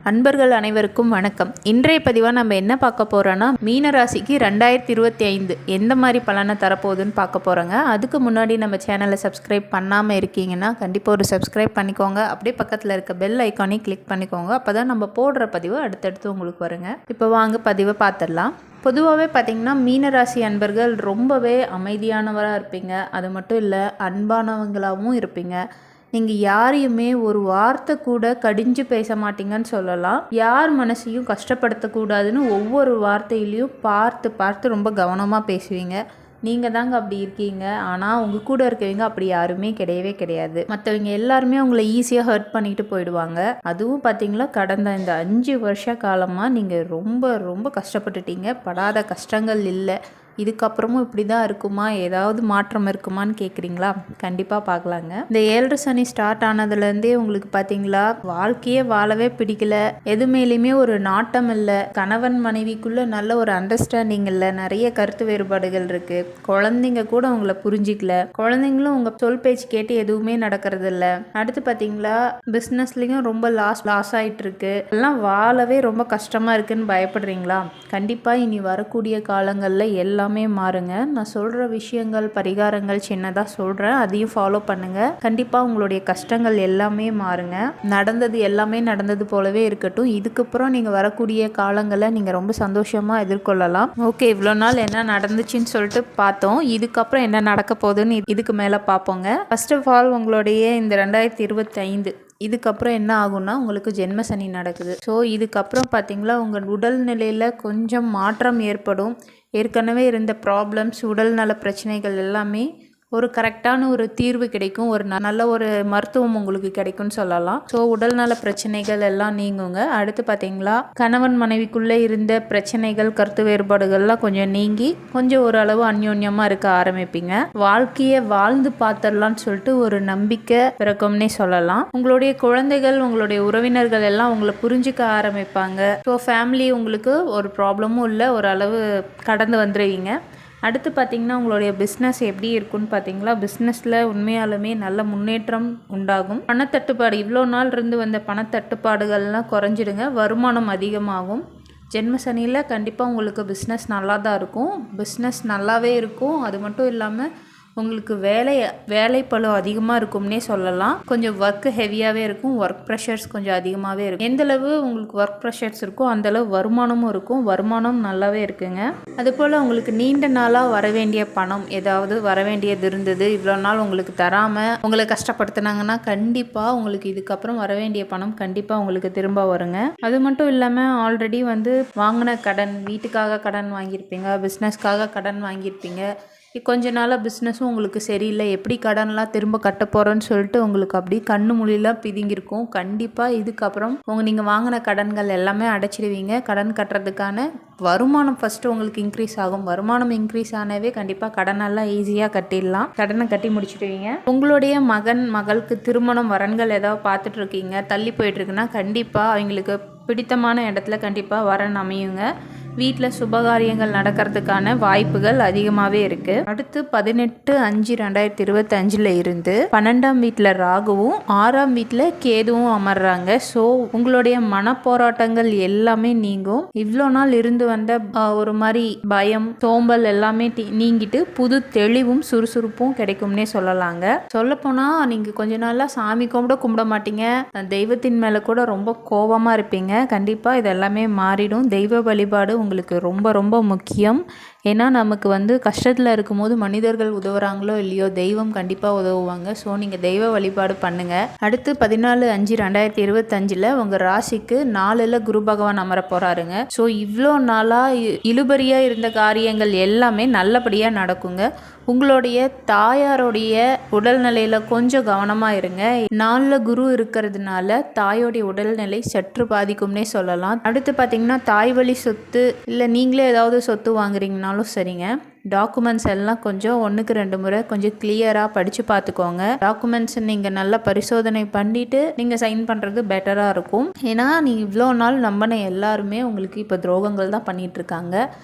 அன்பர்கள் அனைவருக்கும் வணக்கம். இன்றைய பதிவாக நம்ம என்ன பார்க்க போகிறோன்னா, மீனராசிக்கு 2025 எந்த மாதிரி பலனை தரப்போகுதுன்னு பார்க்க போகிறோங்க. அதுக்கு முன்னாடி நம்ம சேனலை சப்ஸ்கிரைப் பண்ணாமல் இருக்கீங்கன்னா கண்டிப்பாக ஒரு சப்ஸ்கிரைப் பண்ணிக்கோங்க. அப்படியே பக்கத்தில் இருக்க பெல் ஐக்கானே கிளிக் பண்ணிக்கோங்க. அப்போ தான் நம்ம போடுற பதிவு அடுத்தடுத்து உங்களுக்கு வருங்க. இப்போ வாங்க பதிவை பார்த்துடலாம். பொதுவாகவே பார்த்திங்கன்னா மீனராசி அன்பர்கள் ரொம்பவே அமைதியானவராக இருப்பீங்க. அது மட்டும் இல்லை, அன்பானவங்களாகவும் இருப்பீங்க. நீங்கள் யாரையுமே ஒரு வார்த்தை கூட கடிஞ்சு பேச மாட்டீங்கன்னு சொல்லலாம். யார் மனசையும் கஷ்டப்படுத்தக்கூடாதுன்னு ஒவ்வொரு வார்த்தையிலையும் பார்த்து ரொம்ப கவனமாக பேசுவீங்க. நீங்கள் தாங்க அப்படி இருக்கீங்க. ஆனால் உங்கள் கூட இருக்கவங்க அப்படி யாருமே கிடையவே கிடையாது. மற்றவங்க எல்லாருமே அவங்கள ஈஸியாக ஹர்ட் பண்ணிட்டு போயிடுவாங்க. அதுவும் பார்த்தீங்களா, கடந்த இந்த 5 வருஷ காலமாக நீங்கள் ரொம்ப கஷ்டப்பட்டுட்டீங்க. படாத கஷ்டங்கள் இல்லை. இதுக்கப்புறமும் இப்படி தான் இருக்குமா, ஏதாவது மாற்றம் இருக்குமான்னு கேட்குறீங்களா? கண்டிப்பாக பார்க்கலாங்க. இந்த 7 சனி ஸ்டார்ட் ஆனதுலேருந்தே உங்களுக்கு பார்த்தீங்களா, வாழ்க்கையே வாழவே பிடிக்கல, எது மேலேயுமே ஒரு நாட்டம் இல்லை, கணவன் மனைவிக்குள்ளே நல்ல ஒரு அண்டர்ஸ்டாண்டிங் இல்லை, நிறைய கருத்து வேறுபாடுகள் இருக்குது, குழந்தைங்க கூட உங்களை புரிஞ்சிக்கல, குழந்தைங்களும் உங்கள் சொல் பேச்சு கேட்டு எதுவுமே நடக்கிறது இல்லை. அடுத்து பார்த்தீங்களா, பிஸ்னஸ்லேயும் ரொம்ப லாஸ் ஆகிட்டு இருக்கு. எல்லாம் வாழவே ரொம்ப கஷ்டமாக இருக்குன்னு பயப்படுறீங்களா? கண்டிப்பாக இனி வரக்கூடிய காலங்களில் எல்லாமே மாறுங்க. நான் சொல்கிற விஷயங்கள், பரிகாரங்கள் சின்னதாக சொல்கிறேன், அதையும் ஃபாலோ பண்ணுங்கள். கண்டிப்பாக உங்களுடைய கஷ்டங்கள் எல்லாமே மாறுங்க. நடந்தது எல்லாமே நடந்தது போலவே இருக்கட்டும். இதுக்கப்புறம் நீங்கள் வரக்கூடிய காலங்களை நீங்கள் ரொம்ப சந்தோஷமாக எதிர்கொள்ளலாம். ஓகே, இவ்வளோ நாள் என்ன நடந்துச்சுன்னு சொல்லிட்டு பார்த்தோம். இதுக்கப்புறம் என்ன நடக்க போகுதுன்னு இதுக்கு மேலே பார்ப்போங்க. ஃபர்ஸ்ட் ஆஃப் ஆல், உங்களுடைய இந்த 2025 இதுக்கப்புறம் என்ன ஆகும்னா, உங்களுக்கு ஜென்ம சனி நடக்குது. ஸோ இதுக்கப்புறம் பார்த்தீங்களா, உங்கள் உடல்நிலையில் கொஞ்சம் மாற்றம் ஏற்படும். ஏற்கனவே இருந்த ப்ராப்ளம்ஸ், உடல்நல பிரச்சனைகள் எல்லாமே ஒரு கரெக்டான ஒரு தீர்வு கிடைக்கும். ஒரு நல்ல ஒரு மருத்துவம் உங்களுக்கு கிடைக்கும்னு சொல்லலாம். ஸோ உடல்நல பிரச்சனைகள் எல்லாம் நீங்குங்க. அடுத்து பார்த்தீங்களா, கணவன் மனைவிக்குள்ளே இருந்த பிரச்சனைகள், கருத்து வேறுபாடுகள்லாம் கொஞ்சம் நீங்கி கொஞ்சம் ஓரளவு அந்யோன்யமாக இருக்க ஆரம்பிப்பீங்க. வாழ்க்கையை வாழ்ந்து பார்த்துடலான்னு சொல்லிட்டு ஒரு நம்பிக்கை பிறக்கும்னே சொல்லலாம். உங்களுடைய குழந்தைகள், உங்களுடைய உறவினர்கள் எல்லாம் உங்களை புரிஞ்சுக்க ஆரம்பிப்பாங்க. ஸோ ஃபேமிலி உங்களுக்கு ஒரு ப்ராப்ளமும் இல்லை, ஓரளவு கடந்து வந்துடுவீங்க. அடுத்து பார்த்திங்கன்னா, உங்களுடைய பிஸ்னஸ் எப்படி இருக்குன்னு பார்த்தீங்களா, பிஸ்னஸில் உண்மையாலுமே நல்ல முன்னேற்றம் உண்டாகும். பணத்தட்டுப்பாடு, இவ்வளோ நாள் இருந்து வந்த பணத்தட்டுப்பாடுகள்லாம் குறைஞ்சிடுங்க. வருமானம் அதிகமாகும். ஜென்ம சனியில் கண்டிப்பாக உங்களுக்கு பிஸ்னஸ் நல்லா தான் இருக்கும். பிஸ்னஸ் நல்லாவே இருக்கும். அது மட்டும் இல்லாமல் உங்களுக்கு வேலைப்பளு அதிகமாக இருக்கும்னே சொல்லலாம். கொஞ்சம் ஒர்க்கு ஹெவியாகவே இருக்கும். ஒர்க் ப்ரெஷர்ஸ் கொஞ்சம் அதிகமாகவே இருக்கும். எந்தளவு உங்களுக்கு ஒர்க் ப்ரெஷர்ஸ் இருக்கோ அந்தளவு வருமானமும் இருக்கும். வருமானம் நல்லாவே இருக்குங்க. அதுபோல் உங்களுக்கு நீண்ட நாளாக வர வேண்டிய பணம், ஏதாவது வர வேண்டியது இருந்தது, இவ்வளோ நாள் உங்களுக்கு தராமல் உங்களை கஷ்டப்படுத்தினாங்கன்னா கண்டிப்பாக உங்களுக்கு இதுக்கப்புறம் வர வேண்டிய பணம் கண்டிப்பாக உங்களுக்கு திரும்ப வருங்க. அது மட்டும் இல்லாமல் ஆல்ரெடி வாங்கின கடன், வீட்டுக்காக கடன் வாங்கியிருப்பீங்க, பிஸ்னஸ்க்காக கடன் வாங்கியிருப்பீங்க. கொஞ்ச நாளாக பிஸ்னஸும் உங்களுக்கு சரியில்லை, எப்படி கடன்லாம் திரும்ப கட்ட போகிறோன்னு சொல்லிட்டு உங்களுக்கு அப்படி கண்ணு மொழியெல்லாம் பிதுங்கியிருக்கும். கண்டிப்பாக இதுக்கப்புறம் நீங்கள் வாங்கின கடன்கள் எல்லாமே அடைச்சிடுவீங்க. கடன் கட்டுறதுக்கான வருமானம் ஃபஸ்ட்டு உங்களுக்கு இன்க்ரீஸ் ஆகும். வருமானம் இன்க்ரீஸ் ஆனவே கண்டிப்பாக கடனெல்லாம் ஈஸியாக கட்டிடலாம். கடனை கட்டி முடிச்சிடுவீங்க. உங்களுடைய மகளுக்கு திருமணம் வரன்கள் ஏதாவது பார்த்துட்டு இருக்கீங்க, தள்ளி போயிட்டுருக்குன்னா கண்டிப்பாக அவங்களுக்கு பிடித்தமான இடத்துல கண்டிப்பாக வரன் அமையுங்க. வீட்டில் சுபகாரியங்கள் நடக்கிறதுக்கான வாய்ப்புகள் அதிகமாகவே இருக்குது. அடுத்து 18/5/2025 இருந்து 12ஆம் வீட்டில் ராகுவும் 6ஆம் வீட்டில் கேதுவும் அமர்றாங்க. ஸோ உங்களுடைய மனப்போராட்டங்கள் எல்லாமே நீங்கும். இவ்வளோ நாள் இருந்து வந்த ஒரு மாதிரி பயம், சோம்பல் எல்லாமே நீங்கிட்டு புது தெளிவும் சுறுசுறுப்பும் கிடைக்கும்னே சொல்லலாங்க. சொல்லப்போனால் நீங்கள் கொஞ்ச நாளாக சாமி கும்பிட மாட்டீங்க, தெய்வத்தின் மேலே கூட ரொம்ப கோபமாக இருப்பீங்க. கண்டிப்பாக இதெல்லாமே மாறிடும். தெய்வ வழிபாடு உங்களுக்கு ரொம்ப முக்கியம். ஏன்னா நமக்கு கஷ்டத்தில் இருக்கும்போது மனிதர்கள் உதவுறாங்களோ இல்லையோ, தெய்வம் கண்டிப்பாக உதவுவாங்க. ஸோ நீங்கள் தெய்வ வழிபாடு பண்ணுங்கள். அடுத்து 14/5/2025 உங்கள் ராசிக்கு 4ல் குரு பகவான் அமர போகிறாருங்க. ஸோ இவ்வளோ நாளாக இழுபறியாக இருந்த காரியங்கள் எல்லாமே நல்லபடியாக நடக்குங்க. உங்களுடைய தாயாருடைய உடல்நிலையில் கொஞ்சம் கவனமாக இருங்க. 4ல் குரு இருக்கிறதுனால தாயோடைய உடல்நிலை சற்று பாதிக்கும்னே சொல்லலாம். அடுத்து பார்த்தீங்கன்னா, தாய் வழி சொத்து இல்லை நீங்களே ஏதாவது சொத்து வாங்குறீங்கனாலும் சரிங்க, டாக்குமெண்ட்ஸ் எல்லாம் கொஞ்சம் 1க்கு 2 முறை கொஞ்சம் கிளியராக படித்து பார்த்துக்கோங்க. டாக்குமெண்ட்ஸ் நீங்கள் நல்லா பரிசோதனை பண்ணிவிட்டு நீங்கள் சைன் பண்ணுறது பெட்டராக இருக்கும். ஏன்னா நீங்கள் இவ்வளோ நாள் நம்பின எல்லாருமே உங்களுக்கு இப்போ துரோகங்கள் தான் பண்ணிகிட்ருக்காங்க.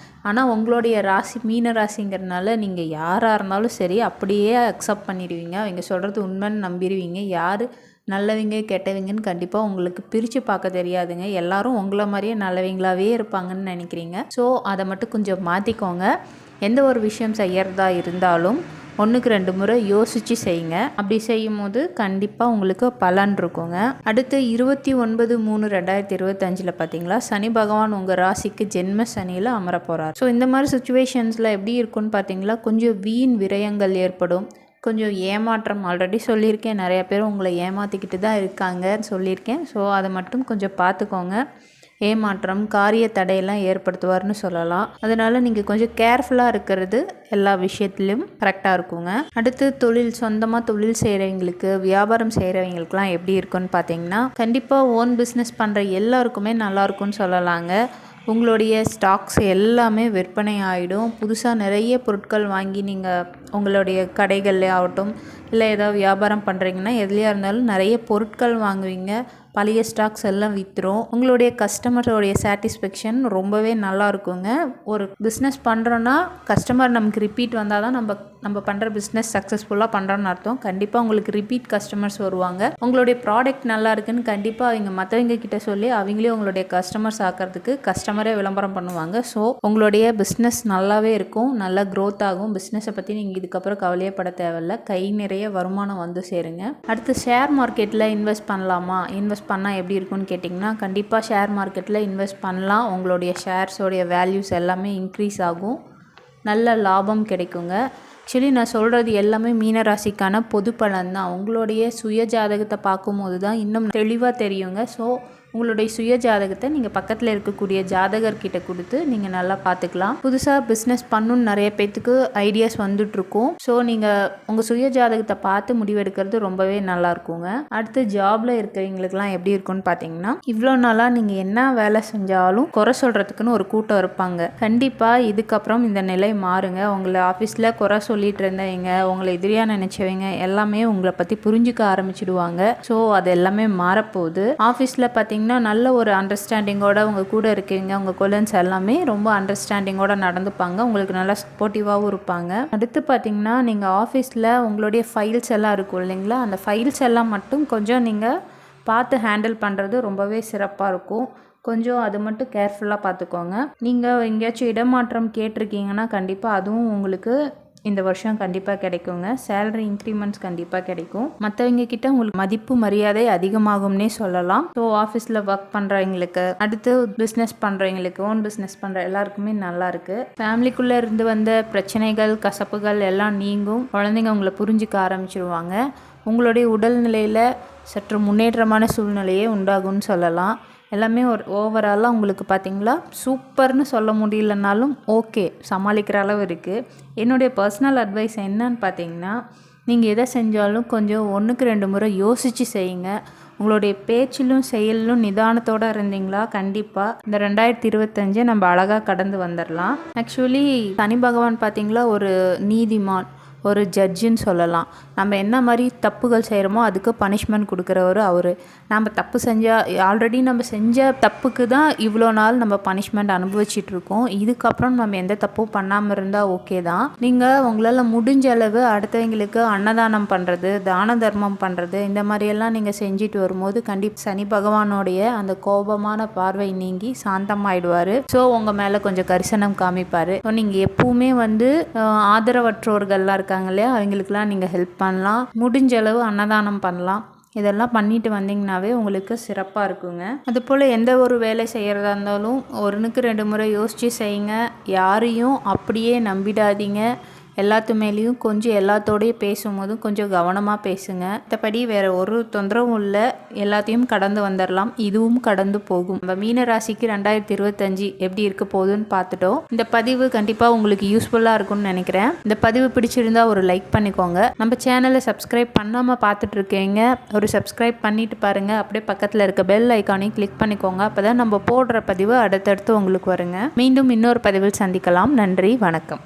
ஆனால் உங்களுடைய ராசி மீன ராசிங்கிறதுனால நீங்கள் யாராக இருந்தாலும் சரி அப்படியே அக்செப்ட் பண்ணிடுவீங்க. அவங்க சொல்கிறது உண்மைன்னு நம்பிடுவீங்க. யார் நல்லவங்க கெட்டவங்கன்னு கண்டிப்பாக உங்களுக்கு பிரித்து பார்க்க தெரியாதுங்க. எல்லாரும் உங்களை மாதிரியே நல்லவங்களாகவே இருப்பாங்கன்னு நினைக்கிறீங்க. ஸோ அதை மட்டும் கொஞ்சம் மாற்றிக்கோங்க. எந்த ஒரு விஷயம் செய்கிறதா இருந்தாலும் 1க்கு 2 முறை யோசித்து செய்யுங்க. அப்படி செய்யும் போது கண்டிப்பாக உங்களுக்கு பலன் இருக்குங்க. அடுத்து 29/3/2025 பார்த்தீங்களா, சனி பகவான் உங்கள் ராசிக்கு ஜென்ம சனியில் அமர போகிறார். ஸோ இந்த மாதிரி சுச்சுவேஷன்ஸில் எப்படி இருக்குன்னு பார்த்தீங்களா, கொஞ்சம் வீண் விரயங்கள் ஏற்படும், கொஞ்சம் ஏமாற்றம். ஆல்ரெடி சொல்லியிருக்கேன், நிறைய பேர் உங்களை ஏமாற்றிக்கிட்டு தான் இருக்காங்கன்னு சொல்லியிருக்கேன். ஸோ அதை மட்டும் கொஞ்சம் பார்த்துக்கோங்க. ஏமாற்றம், காரிய தடையெல்லாம் ஏற்படுத்துவார்னு சொல்லலாம். அதனால் நீங்கள் கொஞ்சம் கேர்ஃபுல்லாக இருக்கிறது எல்லா விஷயத்துலையும் கரெக்டாக இருக்குங்க. அடுத்து சொந்தமாக தொழில் செய்கிறவங்களுக்கு, வியாபாரம் செய்கிறவங்களுக்குலாம் எப்படி இருக்குன்னு பார்த்தீங்கன்னா, கண்டிப்பாக ஓன் பிஸ்னஸ் பண்ணுற எல்லாருக்குமே நல்லாயிருக்கும்னு சொல்லலாங்க. உங்களுடைய ஸ்டாக்ஸ் எல்லாமே விற்பனை ஆகிடும். புதுசாக நிறைய பொருட்கள் வாங்கி நீங்கள் உங்களுடைய கடைகள்லே ஆகட்டும், இல்லை ஏதாவது வியாபாரம் பண்ணுறீங்கன்னா எதுலையாக இருந்தாலும் நிறைய பொருட்கள் வாங்குவீங்க. பழைய ஸ்டாக்ஸ் எல்லாம் விற்றுரும். உங்களுடைய கஸ்டமரோடைய சாட்டிஸ்ஃபேக்ஷன் ரொம்பவே நல்லா இருக்குங்க. ஒரு பிஸ்னஸ் பண்ணுறோன்னா கஸ்டமர் நமக்கு ரிப்பீட் வந்தால் தான் நம்ம பண்ணுற பிஸ்னஸ் சக்ஸஸ்ஃபுல்லாக பண்ணுறோன்னு அர்த்தம். கண்டிப்பாக உங்களுக்கு ரிப்பீட் கஸ்டமர்ஸ் வருவாங்க. உங்களுடைய ப்ராடக்ட் நல்லா இருக்குன்னு கண்டிப்பாக அவங்க மற்றவங்க கிட்ட சொல்லி அவங்களே உங்களுடைய கஸ்டமர்ஸ் ஆக்கிறதுக்கு கஸ்டமரே விளம்பரம் பண்ணுவாங்க. ஸோ உங்களுடைய பிஸ்னஸ் நல்லாவே இருக்கும், நல்லா க்ரோத் ஆகும். பிஸ்னஸை பற்றி நீங்கள் இதுக்கப்புறம் கவலையே பட தேவையில்லை. கை நிறைய வருமானம் வந்து சேருங்க. அடுத்து ஷேர் மார்க்கெட்டில் இன்வெஸ்ட் பண்ணலாமா, இன்வெஸ்ட் பண்ணால் எப்படி இருக்குன்னு கேட்டிங்கன்னா, கண்டிப்பாக ஷேர் மார்க்கெட்டில் இன்வெஸ்ட் பண்ணலாம். உங்களுடைய ஷேர்ஸோடைய வேல்யூஸ் எல்லாமே இன்க்ரீஸ் ஆகும், நல்ல லாபம் கிடைக்குங்க. ஆக்சுவலி நான் சொல்கிறது எல்லாமே மீனராசிக்கான பொது பலன் தான். உங்களுடைய சுய ஜாதகத்தை பார்க்கும்போது தான் இன்னும் தெளிவாக தெரியுங்க. ஸோ உங்களுடைய சுய ஜாதகத்தை நீங்கள் பக்கத்தில் இருக்கக்கூடிய ஜாதகர்கிட்ட கொடுத்து நீங்கள் நல்லா பார்த்துக்கலாம். புதுசாக பிஸ்னஸ் பண்ணணுன்னு நிறைய பேர்த்துக்கு ஐடியாஸ் வந்துட்ருக்கும். ஸோ நீங்கள் உங்கள் சுய ஜாதகத்தை பார்த்து முடிவெடுக்கிறது ரொம்பவே நல்லா இருக்குங்க. அடுத்து ஜாபில் இருக்கிறவங்களுக்குலாம் எப்படி இருக்குன்னு பார்த்தீங்கன்னா, இவ்வளோ நாளாக நீங்கள் என்ன வேலை செஞ்சாலும் குறை சொல்கிறதுக்குன்னு ஒரு கூட்டம் இருப்பாங்க. கண்டிப்பாக இதுக்கப்புறம் இந்த நிலை மாறுங்க. உங்களை ஆஃபீஸில் குறை சொல்லிட்டு இருந்தவங்க, உங்களை எதிரியாக நினச்சவங்க எல்லாமே உங்களை பற்றி புரிஞ்சுக்க ஆரம்பிச்சிடுவாங்க. ஸோ அது எல்லாமே மாறப்போகுது. ஆஃபீஸில் பார்த்தீங்கன்னா நல்ல ஒரு அண்டர்ஸ்டாண்டிங்கோட உங்கள் கூட இருக்கீங்க. உங்கள் கொலன்ஸ் எல்லாமே ரொம்ப அண்டர்ஸ்டாண்டிங்கோட நடந்துப்பாங்க, உங்களுக்கு நல்லா சப்போர்ட்டிவாகவும் இருப்பாங்க. அடுத்து பார்த்தீங்கன்னா, நீங்கள் ஆஃபீஸில் உங்களுடைய ஃபைல்ஸ் எல்லாம் இருக்கும் இல்லைங்களா, அந்த ஃபைல்ஸ் எல்லாம் மட்டும் கொஞ்சம் நீங்கள் பார்த்து ஹேண்டில் பண்ணுறது ரொம்பவே சிறப்பாக இருக்கும். கொஞ்சம் அது மட்டும் கேர்ஃபுல்லாக பார்த்துக்கோங்க. நீங்கள் எங்கேயாச்சும் இடமாற்றம் கேட்டிருக்கீங்கன்னா கண்டிப்பாக அதுவும் உங்களுக்கு இந்த வருஷம் கண்டிப்பாக கிடைக்குங்க. சேலரி இன்க்ரிமெண்ட்ஸ் கண்டிப்பாக கிடைக்கும். மற்றவங்க கிட்ட உங்களுக்கு மதிப்பு மரியாதை அதிகமாகும்னே சொல்லலாம். ஸோ ஆஃபீஸில் ஒர்க் பண்ணுறவங்களுக்கு, அடுத்து பிஸ்னஸ் பண்ணுறவங்களுக்கு, ஓன் பிஸ்னஸ் பண்ணுற எல்லாருக்குமே நல்லா இருக்குது. ஃபேமிலிக்குள்ளே இருந்து வந்த பிரச்சனைகள், கசப்புகள் எல்லாம் நீங்கும். குழந்தைங்க உங்களை புரிஞ்சிக்க ஆரம்பிச்சிருவாங்க. உங்களுடைய உடல்நிலையில் சற்று முன்னேற்றமான சூழ்நிலையே உண்டாகும்னு சொல்லலாம். எல்லாமே ஒரு ஓவராலாக உங்களுக்கு பார்த்திங்களா சூப்பர்னு சொல்ல முடியலனாலும் ஓகே, சமாளிக்கிற அளவு இருக்குது. என்னுடைய பர்சனல் அட்வைஸ் என்னன்னு பார்த்தீங்கன்னா, நீங்கள் எதை செஞ்சாலும் கொஞ்சம் 1க்கு 2 முறை யோசித்து செய்யுங்க. உங்களுடைய பேச்சிலும் செயலிலும் நிதானத்தோடு இருந்தீங்களா கண்டிப்பாக இந்த 2025 நம்ம அழகாக கடந்து வந்துடலாம். ஆக்சுவலி சனி பகவான் பார்த்திங்களா ஒரு நீதிமான், ஒரு ஜட்ஜுன்னு சொல்லலாம். நம்ம என்ன மாதிரி தப்புகள் செய்கிறோமோ அதுக்கு பனிஷ்மெண்ட் கொடுக்குறவர் அவர். நம்ம தப்பு செஞ்சால் ஆல்ரெடி நம்ம செஞ்ச தப்புக்கு தான் இவ்வளோ நாள் நம்ம பனிஷ்மெண்ட் அனுபவிச்சிட்ருக்கோம். இதுக்கப்புறம் நம்ம எந்த தப்பும் பண்ணாமல் இருந்தால் ஓகே தான். நீங்கள் உங்களால் முடிஞ்ச அளவு அடுத்தவங்களுக்கு அன்னதானம் பண்ணுறது, தான தர்மம் பண்ணுறது, இந்த மாதிரியெல்லாம் நீங்கள் செஞ்சுட்டு வரும்போது கண்டிப்பாக சனி பகவானோடைய அந்த கோபமான பார்வை நீங்கி சாந்தமாயிடுவார். ஸோ உங்கள் மேலே கொஞ்சம் கரிசனம் காமிப்பார். ஸோ நீங்கள் எப்பவுமே ஆதரவற்றோர்கள்லாம் இருக்காங்க இல்லையா, அவங்களுக்குலாம் நீங்கள் ஹெல்ப் பண்ணலாம். முடிஞ்ச அளவு அன்னதானம் பண்ணலாம். இதெல்லாம் பண்ணிட்டு வந்தீங்கன்னாவே உங்களுக்கு சிறப்பாக இருக்குங்க. அதுபோல் எந்த ஒரு வேலை செய்கிறதா இருந்தாலும் 1க்கு 2 முறை யோசித்து செய்யுங்க. யாரையும் அப்படியே நம்பிடாதீங்க. எல்லாத்து மேலேயும் கொஞ்சம் எல்லாத்தோடையும் பேசும்போதும் கொஞ்சம் கவனமாக பேசுங்க. மற்றபடி வேறு ஒரு தொந்தரவும் இல்லை, எல்லாத்தையும் கடந்து வந்துடலாம். இதுவும் கடந்து போகும். நம்ம மீன ராசிக்கு 2025 எப்படி இருக்க போகுதுன்னு பார்த்துட்டோம். இந்த பதிவு கண்டிப்பாக உங்களுக்கு யூஸ்ஃபுல்லாக இருக்கும்னு நினைக்கிறேன். இந்த பதிவு பிடிச்சிருந்தா ஒரு லைக் பண்ணிக்கோங்க. நம்ம சேனலை சப்ஸ்கிரைப் பண்ணாமல் பார்த்துட்டு இருக்கீங்க, ஒரு சப்ஸ்கிரைப் பண்ணிட்டு பாருங்கள். அப்படியே பக்கத்தில் இருக்க பெல் ஐக்கானையும் கிளிக் பண்ணிக்கோங்க. அப்போ தான் நம்ம போடுற பதிவு அடுத்தடுத்து உங்களுக்கு வருங்க. மீண்டும் இன்னொரு பதிவில் சந்திக்கலாம். நன்றி, வணக்கம்.